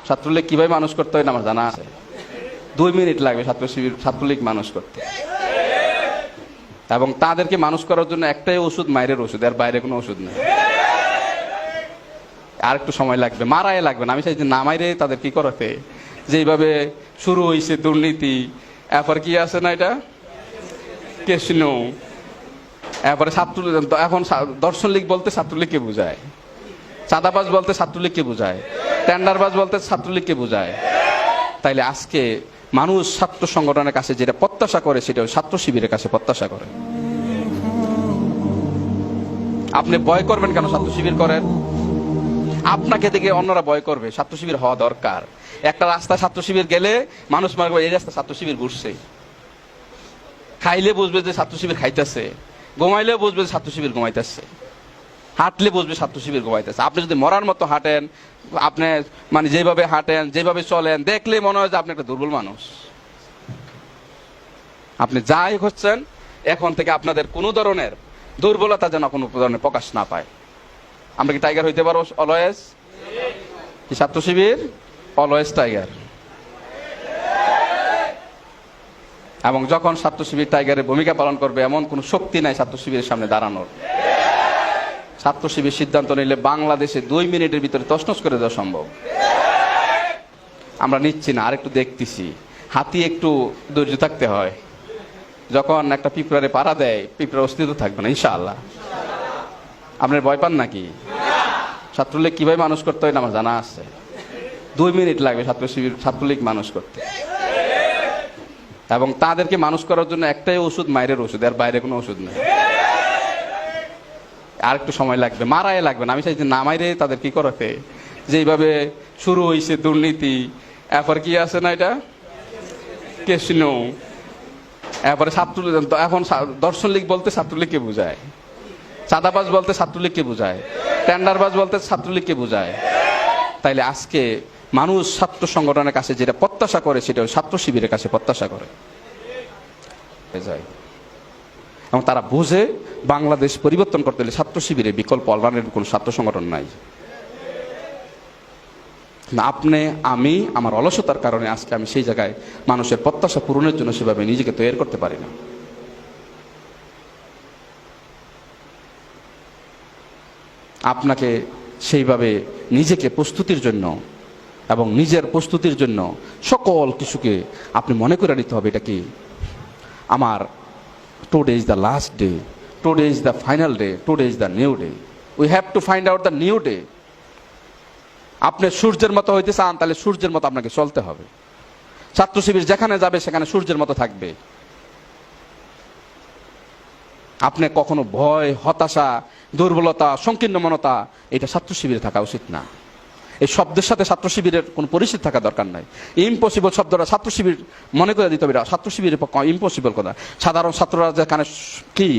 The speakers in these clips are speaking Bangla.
ছাত্রলীগ কিভাবে মানুষ করতে হয় আমার জানা আছে। 2 মিনিট লাগবে ছাত্রলীগ মানুষ করতে, এবং তাদেরকে মানুষ করার জন্য একটাই ওষুধ, মায়ের ওষুধ, আর বাইরে কোনো ওষুধ নেই। আর একটু সময় লাগবে, মারাই লাগবে না। আমি চাই যে না মাইরে তাদের কি করতে, যেভাবে শুরু হয়েছে দুর্নীতি, এরপর কি আছে না এটা কেসিনো, এরপরে ছাত্রলীগ। এখন দর্শন লীগ বলতে ছাত্রলীগকে বোঝায়, চাঁদাবাজ বলতে ছাত্রলীগকে বোঝায়, টেন্ডারবাজ বলতে ছাত্রলীগকে বোঝায়। তাইলে আজকে মানুষ ছাত্র সংগঠনের কাছে যেটা প্রত্যাশা করে সেটা ছাত্র শিবিরের কাছে প্রত্যাশা করে। আপনি ভয় করবেন কেন? ছাত্র শিবির করেন, আপনাকে দেখে অন্যরা ভয় করবে। ছাত্র শিবির হওয়া দরকার। একটা রাস্তায় ছাত্র শিবির গেলে মানুষ মনে করবে এই রাস্তা ছাত্র শিবির ঘুরছে। খাইলে বুঝবে যে ছাত্র শিবির খাইতেছে, ঘুমাইলে বুঝবে যে ছাত্র শিবির ঘুমাইতেছে, হাঁটলে বুঝবে ছাত্র শিবির ঘুমাইতেছে। আপনি যদি মরার মতো হাঁটেন, আপনি মানে যেভাবে হাঁটেন, যেভাবে চলেন, দেখলে মনে হয় যে আপনি একটা দুর্বল মানুষ। আপনি যাই হচ্ছেন, এখন থেকে আপনাদের কোনো ধরনের দুর্বলতা যেন কোনো ধরনের প্রকাশ না পায়। আমরা কি টাইগার হইতে পারবো অলওয়েজ? কি ছাত্র শিবির অলওয়েজ টাইগার। এবং যখন ছাত্র শিবির টাইগারের ভূমিকা পালন করবে, এমন কোন শক্তি নাই ছাত্র শিবিরের সামনে দাঁড়ানোর। ছাত্র শিবির সিদ্ধান্ত নিলে বাংলাদেশে 2 মিনিটের ভিতরে তছনছ করে দেওয়া সম্ভব। আমরা নিচ্ছি না, আরেকটু দেখতেছি। হাতি একটু ধৈর্য থাকতে হয়। যখন একটা পিঁপড়ারে পাড়া দেয়, পিঁপড়ার অস্তিত্ব থাকবে না ইনশাআল্লাহ। আপনার ভয় পান নাকি? ছাত্রলীগ কিভাবে মানুষ করতে হয় আমার জানা আছে। 2 মিনিট লাগবে ছাত্রলীগ মানুষ করতে, এবং তাদেরকে মানুষ করার জন্য একটাই ওষুধ, মায়ের ওষুধ, আর বাইরে কোনো ওষুধ নেই। আর একটু সময় লাগবে, মারাই লাগবে না। আমি চাই যে না মাইরে তাদের কি করতে, যেভাবে শুরু হয়েছে দুর্নীতি, এরপর কি আছে না এটা কেসিনো, এরপরে ছাত্রলীগ। এখন দর্শন লীগ বলতে ছাত্রলীগকে বোঝায়, চাঁদাবাজ বলতে ছাত্রলীগকে বোঝায়, টেন্ডারবাজ বলতে ছাত্রলীগকে বোঝায়। তাইলে আজকে মানুষ ছাত্র সংগঠনের কাছে যেটা প্রত্যাশা করে সেটা ছাত্র শিবিরের কাছে প্রত্যাশা করে যায়। এবং তারা বুঝে বাংলাদেশ পরিবর্তন করতে হলে ছাত্র শিবিরের বিকল্প অনলাইনের কোন ছাত্র সংগঠন নাই। না আপনি, আমি, আমার অলসতার কারণে আজকে আমি সেই জায়গায় মানুষের প্রত্যাশা পূরণের জন্য সেভাবে নিজেকে তৈরি করতে পারি না। আপনাকে সেইভাবে নিজেকে প্রস্তুতির জন্য এবং নিজের প্রস্তুতির জন্য সকল কিছুকে আপনি মনে করে নিতে হবে, এটা কি আমার today is the last day, today is the final day, today is the new day. We have to find out the new day. আপনি সূর্যের মতো হইতে চান, তাহলে সূর্যের মতো আপনাকে চলতে হবে। ছাত্র শিবির যেখানে যাবে সেখানে সূর্যের মতো থাকবে। আপনি কখনো ভয়, হতাশা, দুর্বলতা, সংকীর্ণ মনতা, এটা ছাত্র শিবিরে থাকা উচিত না। এই শব্দের সাথে ছাত্র শিবিরের কোনো পরিচিতি থাকা দরকার নাই। ইম্পসিবল শব্দটা ছাত্র শিবির মনে করে দিতে হবে, ছাত্র শিবিরের পক্ষে ইম্পসিবল কথা। সাধারণ ছাত্ররা যেখানে কি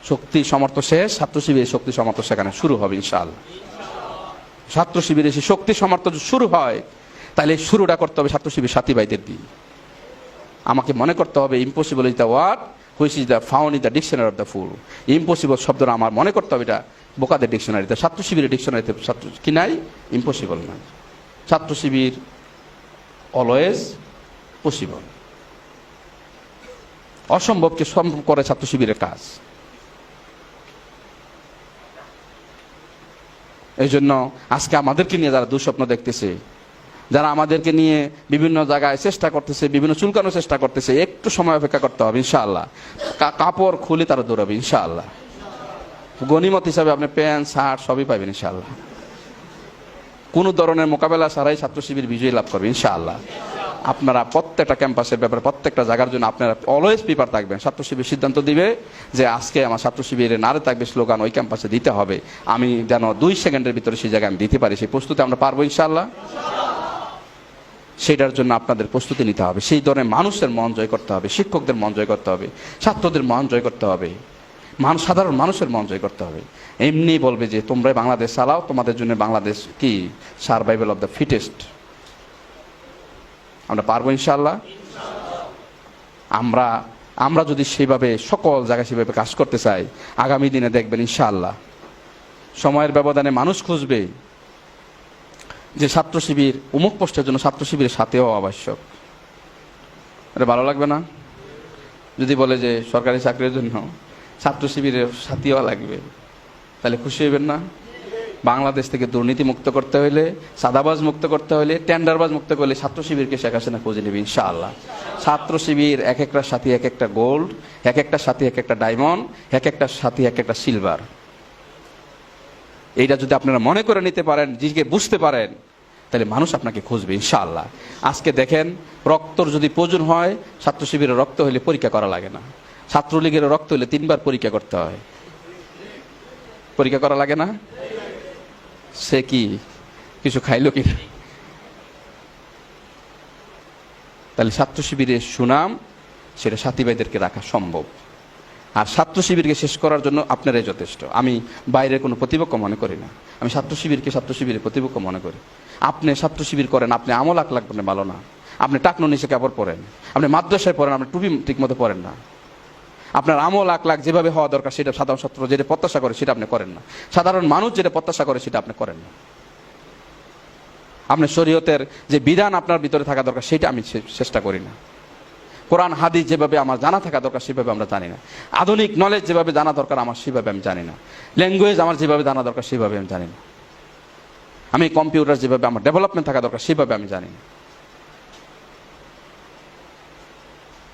শক্তি সমর্থ শেষ, ছাত্র শিবিরের শক্তি সমর্থ সেখানে শুরু হবে ইনশাআল্লাহ। ছাত্র শিবিরে এসে শক্তি সমর্থ শুরু হয়, তাহলে শুরুটা করতে হবে ছাত্র শিবির সাথী ভাইদের দিয়ে। আমাকে মনে করতে হবে impossible is the word which is the found in the dictionary of the fool. Impossible শব্দটা আমার মনে করতে হবে, এটা বোকাদের ডিকশনারিতে, ছাত্র শিবিরের ডিকশনারিতে ছাত্র কি নাই, ইম্পসিবল নাই। ছাত্র শিবির অলওয়েজ পসিবল। অসম্ভবকে সম্ভব করে ছাত্র শিবিরের কাজ। এই জন্য আজকে আমাদেরকে নিয়ে যারা দুঃস্বপ্ন দেখতেছে, যারা আমাদেরকে নিয়ে বিভিন্ন জায়গায় চেষ্টা করতেছে, বিভিন্ন চুলকানোর চেষ্টা করতেছে, একটু সময় অপেক্ষা করতে হবে ইনশাআল্লাহ। কাপড় খুলে তারা দৌড়াবে ইনশাআল্লাহ। গনিমত হিসাবে আপনি প্যান্ট শার্ট সবই পাবেন ইনশাআল্লাহ। কোনো ধরনের মোকাবেলা ছাড়াই ছাত্র শিবির বিজয় লাভ করবে ইনশাআল্লাহ। আপনারা প্রত্যেকটা ক্যাম্পাসের ব্যাপারে, প্রত্যেকটা জায়গার জন্য আপনারা অলওয়েজ প্রিপার থাকবেন। ছাত্র শিবির সিদ্ধান্ত দিবে যে আজকে আমার ছাত্র শিবিরের নারে থাকবে স্লোগান, ওই ক্যাম্পাসে দিতে হবে। আমি যেন 2 সেকেন্ডের ভিতরে সেই জায়গায় আমি দিতে পারি, সেই প্রস্তুতি আমরা পারবো ইনশাআল্লাহ। সেটার জন্য আপনাদের প্রস্তুতি নিতে হবে। সেই ধরনের মানুষের মন জয় করতে হবে, শিক্ষকদের মন জয় করতে হবে, ছাত্রদের মন জয় করতে হবে, সাধারণ মানুষের মন জয় করতে হবে। এমনি বলবে যে তোমরা বাংলাদেশ চালাও, তোমাদের জন্য বাংলাদেশ কি সার্ভাইভাল অফ দ্য ফিটেস্ট। আমরা পারবো ইনশাআল্লাহ। আমরা যদি সেইভাবে সকল জায়গায় সেভাবে কাজ করতে চাই, আগামী দিনে দেখবেন ইনশাআল্লাহ সময়ের ব্যবধানে মানুষ খুঁজবে যে ছাত্র শিবির অমুক পোস্টের জন্য ছাত্র শিবিরের সাথেও আবশ্যক। এটা ভালো লাগবে না? যদি বলে যে সরকারি চাকরির জন্য ছাত্র শিবিরের সাথীও লাগবে, তাহলে খুশি হইবেন না? বাংলাদেশ থেকে দুর্নীতি মুক্ত করতে হইলে, সাদাবাজ মুক্ত করতে হইলে, টেন্ডারবাজ মুক্ত করলে ছাত্র শিবিরকে শেখ হাসিনা খুঁজে নেবে ইনশাআল্লাহ। ছাত্র শিবির এক একটা সাথী এক একটা গোল্ড, এক একটা সাথী এক একটা ডায়মন্ড, এক একটা সাথী এক একটা সিলভার। এইটা যদি আপনারা মনে করে নিতে পারেন, নিজেকে বুঝতে পারেন, তাহলে মানুষ আপনাকে খুঁজবে ইনশাআল্লাহ। আজকে দেখেন, রক্তর যদি প্রয়োজন হয়, ছাত্র শিবিরের রক্ত হলে পরীক্ষা করা লাগে না। ছাত্রলীগের রক্ত হলে 3 বার পরীক্ষা করতে হয়, পরীক্ষা করা লাগে না? সে কি কিছু খাইলো কি? তাহলে ছাত্র শিবিরের সুনাম সেটা সাথী ভাইদেরকে রাখা সম্ভব। আর ছাত্র শিবিরকে শেষ করার জন্য আপনারাই যথেষ্ট। আমি বাইরের কোনো প্রতিপক্ষ মনে করি না, আমি ছাত্র শিবিরকে ছাত্র শিবিরের প্রতিপক্ষ মনে করি। আপনি ছাত্র শিবির করেন, আপনি আমল আখলাক করেন ভালো না, আপনি টাকনো নিচে কাপড় পরেন, আপনি মাদ্রাসায় পড়েন, আপনি টুপি ঠিক মতো পরেন না, আপনার আমল আখলাক যেভাবে হওয়া দরকার সেটা সাধারণ ছাত্র যেটা প্রত্যাশা করে সেটা আপনি করেন না, সাধারণ মানুষ যেটা প্রত্যাশা করে সেটা আপনি করেন না। আপনি শরীয়তের যে বিধান আপনার ভিতরে থাকা দরকার সেটা আমি চেষ্টা করি না। কোরআন হাদিস যেভাবে আমার জানা থাকা দরকার সেভাবে আমরা জানি না। আধুনিক নলেজ যেভাবে জানা দরকার আমার সেভাবে আমি জানি না। ল্যাঙ্গুয়েজ আমার যেভাবে জানা দরকার সেভাবে আমি জানি না। আমি কম্পিউটার যেভাবে আমার ডেভেলপমেন্ট থাকা দরকার সেভাবে আমি জানি না।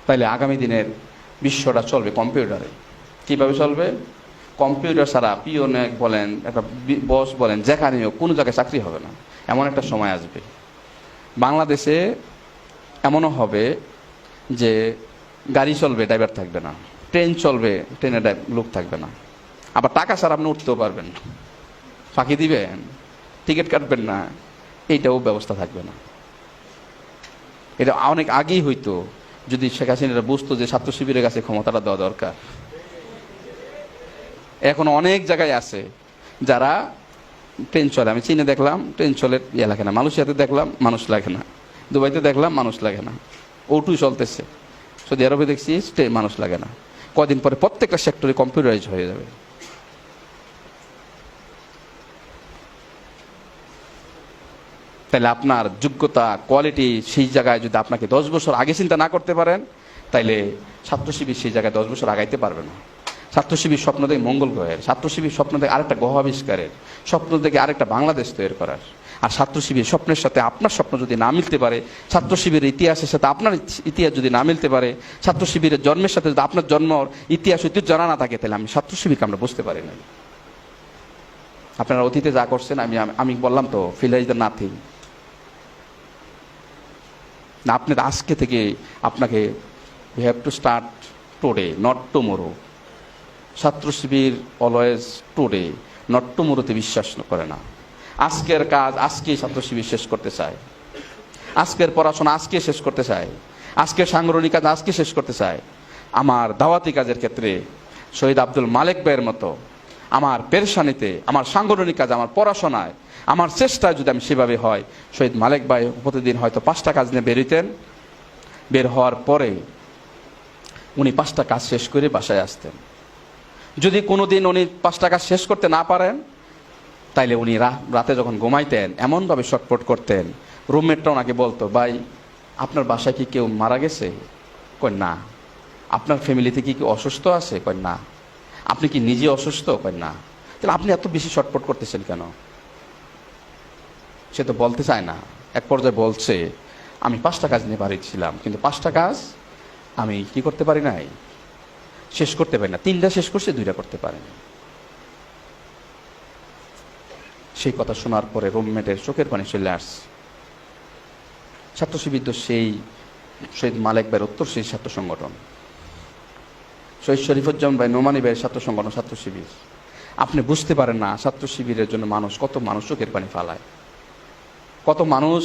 তাইলে আগামী দিনের বিশ্বটা চলবে কম্পিউটারে। কিভাবে চলবে? কম্পিউটার ছাড়া পিওনে বলেন, একটা বস বলেন, যেখানেও কোনো জায়গায় চাকরি হবে না। এমন একটা সময় আসবে বাংলাদেশে, এমনও হবে যে গাড়ি চলবে, ড্রাইভার থাকবে না, ট্রেন চলবে, ট্রেনে লোক থাকবে না, আবার টাকা ছাড়া আপনি উঠতেও পারবেন না, ফাঁকি দিবেন, টিকিট কাটবেন না, এইটাও ব্যবস্থা থাকবে না। এটা অনেক আগেই হইতো যদি শেখ হাসিনা বুঝতো যে ছাত্র শিবিরের কাছে ক্ষমতাটা দেওয়া দরকার। এখন অনেক জায়গায় আছে যারা ট্রেন চলে, আমি চীনে দেখলাম ট্রেন চলে, ইয়ে লাগে না, মালয়েশিয়াতে দেখলাম মানুষ লাগে না, দুবাইতে দেখলাম মানুষ লাগে না, ওটুই চলতেছে, সৌদি আরবে দেখছি ট্রেন মানুষ লাগে না। কদিন পরে প্রত্যেকটা সেক্টরে কম্পিউটারাইজ হয়ে যাবে। তাইলে আপনার যোগ্যতা, কোয়ালিটি সেই জায়গায় যদি আপনাকে 10 বছর আগে চিন্তা না করতে পারেন, তাইলে ছাত্র শিবির সেই জায়গায় 10 বছর আগাইতে পারবে না। ছাত্র শিবির স্বপ্ন দেখে মঙ্গল গ্রহের, ছাত্র শিবির স্বপ্ন দেখে আরেকটা গ্রহ আবিষ্কারের, স্বপ্ন দেখে আরেকটা বাংলাদেশ তৈরি করার। আর ছাত্র শিবির স্বপ্নের সাথে আপনার স্বপ্ন যদি না মিলতে পারে, ছাত্র শিবিরের ইতিহাসের সাথে আপনার ইতিহাস যদি না মিলতে পারে, ছাত্র শিবিরের জন্মের সাথে যদি আপনার জন্ম ইতিহাস ঐতিহ্য জানা না থাকে, তাহলে আমি ছাত্র শিবিরকে আমরা বুঝতে পারি না। আপনারা অতীতে যা করছেন, আমি বললাম তো, ফিল ইজ দ্য নাথিং। না, আপনার আজকে থেকে আপনাকে we have to start today, not tomorrow. ছাত্র শিবির অলওয়েজ টুডে, নট টুমোরোতে বিশ্বাস করে না। আজকের কাজ আজকেই ছাত্র শিবির শেষ করতে চায়, আজকের পড়াশোনা আজকে শেষ করতে চায়, আজকের সাংগঠনিক কাজ আজকে শেষ করতে চায়। আমার দাওয়াতি কাজের ক্ষেত্রে শহীদ আব্দুল মালেক ভাইয়ের মতো আমার পেরেশানিতে, আমার সাংগঠনিক কাজ, আমার পড়াশোনায়, আমার চেষ্টায় যদি আমি সেভাবে হয়, শহীদ মালেক ভাই প্রতিদিন হয়তো 5টা কাজ নিয়ে বেরোতেন, বের হওয়ার পরে উনি 5টা কাজ শেষ করে বাসায় আসতেন। যদি কোনোদিন উনি 5টা কাজ শেষ করতে না পারেন, তাইলে উনি রাতে যখন ঘুমাইতেন এমনভাবে শটপট করতেন, রুমমেটটা ওনাকে বলতো, ভাই আপনার বাসায় কি কেউ মারা গেছে? কই না। আপনার ফ্যামিলিতে কি কেউ অসুস্থ আছে? কই না। আপনি কি নিজে অসুস্থ? কই না। তাহলে আপনি এত বেশি শটপট করতেছেন কেন? সে তো বলতে চায় না। এক পর্যায়ে বলছে, আমি 5টা কাজ নিয়ে বাড়ি ছিলাম, কিন্তু 5টা কাজ আমি কি করতে পারি নাই, শেষ করতে পারি না। 3টা শেষ করছে, 2টা করতে পারেনি। সেই কথা শোনার পরে রুমমেটের চোখের পানি চলে আসছে। ছাত্র শিবির তো সেই শহীদ মালেক ভাইয়ের উত্তর সেই ছাত্র সংগঠন, শহীদ শরীফুজ্জামান ভাই নোমানী ভাইয়ের ছাত্র সংগঠন ছাত্র শিবির। আপনি বুঝতে পারেন না ছাত্র শিবিরের জন্য কত মানুষ চোখের পানি ফালায়, কত মানুষ